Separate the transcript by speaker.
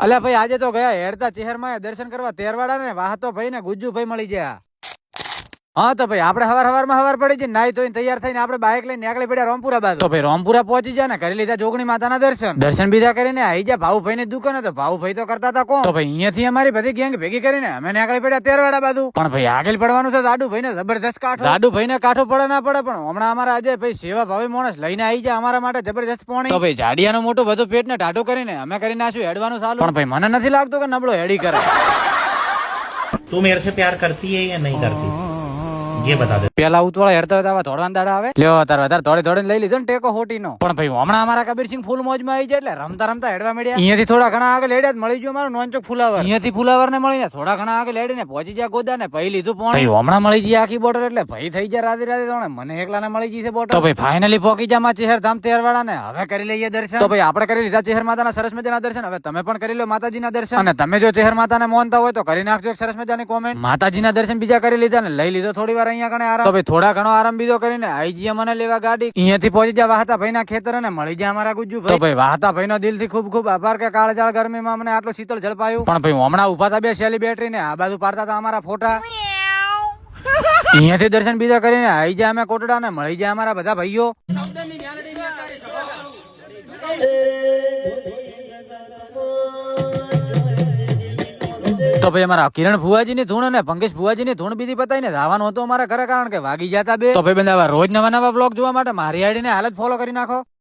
Speaker 1: અલ્યા ભાઈ આજે તો ગયા હેડતા ચહેરમાં દર્શન કરવા તેરવાડા ને વાહતો ભાઈ ને ગુજ્જુ ભાઈ મળી ગયા. હા તો ભાઈ આપણે હવાર પડી છે નાઈ ધોઈને તૈયાર થઈને આપણે બાઇક લઈને નીકળી પડ્યા રોમપુરા બાજુ. તો ભાઈ રોમપુરા પહોંચી જાય ને કરી લીધા જોગણી માતાના દર્શન બીજા કરીને આવી જાય ભાઉભાઈ ની દુકાન. તો ભાઉભાઈ તો કરતા હતા કોણ? તો ભાઈ અહીંયાથી અમારી બધી ગેંગ ભેગી કરીને અમે નીકળી પડ્યા તેરવાડા બાજુ. પણ ભાઈ આગળ પડવાનું છે દાડુભાઈ ને જબરજસ્ત કાઠો. દાડુભાઈ ને કાઠો પડે ના પડે પણ હમણાં અમારા આજે ભાઈ સેવા ભાવે માણસ લઈને આવી જાય અમારા માટે જબરજસ્ત પોણી. તો ભાઈ જાડિયાનું મોટું બધું પેટ ને ટાઢું કરીને અમે કરી નાખ્યું હેડવાનું ચાલુ. પણ ભાઈ મને નથી લાગતું કે નબળો હેડી કરે.
Speaker 2: તું મેરે से प्यार करती है या नहीं करती ये बता दे.
Speaker 1: પેલા ઉતવાળા હેડતા હતા થોડા દાડા આવે લ્યો તાર થોડી થોડી લઈ લીધો ને ટેકો હોટી નો. પણ ભાઈ હમણાં અમારા કબીરસિંહ ફૂલ મોજમાં આવી જાય એટલે રમતા રમતા હેડવા મળ્યા. અહીંયાથી થોડા ઘણા આગળ હેડ્યા મળી ગયું મારું નોનચોક ફુલાવર. અહીંયાથી ફુલાવર ને મળીને થોડા ઘણા આગળ હેડીને પહોંચી ગયા ગોદા ને પહી લીધું પોણી. હમણાં મળી જાય આખી બોર્ડર એટલે ભાઈ થઈ જાય રાતે રાતે મને એકલા ને મળી ગઈ છે બોર્ડર. તો ભાઈ ફાઇનલી પહોંચી જા માં ચહેર ધામ તેરવાડા ને હવે કરી લઈએ દર્શન. તો ભાઈ આપણે કરી લીધા ચહેર માતાના સરસ મજાના દર્શન. હવે તમે પણ કરી લો માતાજીના દર્શન. અને તમે જો ચહેર માતાને મોનતા હોય તો કરી નાખજો સરસ મજાની કોમેન્ટ. માતાજીના દર્શન બીજા કરી લીધા ને લઈ લીધો થોડી વાર અહીંયા કણે આરામ. તો ભાઈ થોડા ઘણો આરામ બીજો કરીને આઈ જઈએ મને લેવા ગાડી. અહીંયાથી પહોંચી જાય વાહતા ભાઈ ના ખેતર અને મળી જાય અમારા ગુજ્જુ ભાઈ. તો ભાઈ વાહતા ભાઈ નો દિલથી ખૂબ ખૂબ આભાર કે કાળજાળ ગરમીમાં અમને આટલું શીતળ ઝડપાયું. પણ ભાઈ હમણાં ઉભા હતા બે શેલી બેટરી ને આ બાજુ પાડતા હતા અમારા ફોટા. અહીંયાથી દર્શન બીજા કરીને આઈ જાય અમે કોટડા ને મળી જાય અમારા બધા ભાઈઓ. તો ભાઈ અમારા કિરણ ભુવાજી ની ધૂણ અને પંકજ ભુવાજી ની ધૂણ બીજી પતાઈ ને જવાનું હતું અમારા ઘરે કારણ કે વાગી જતા બે. તો ભાઈ બંધ રોજ નવા નવા બ્લોગ જોવા માટે મારી આઈડી ને હાલ જ ફોલો કરી નાખો.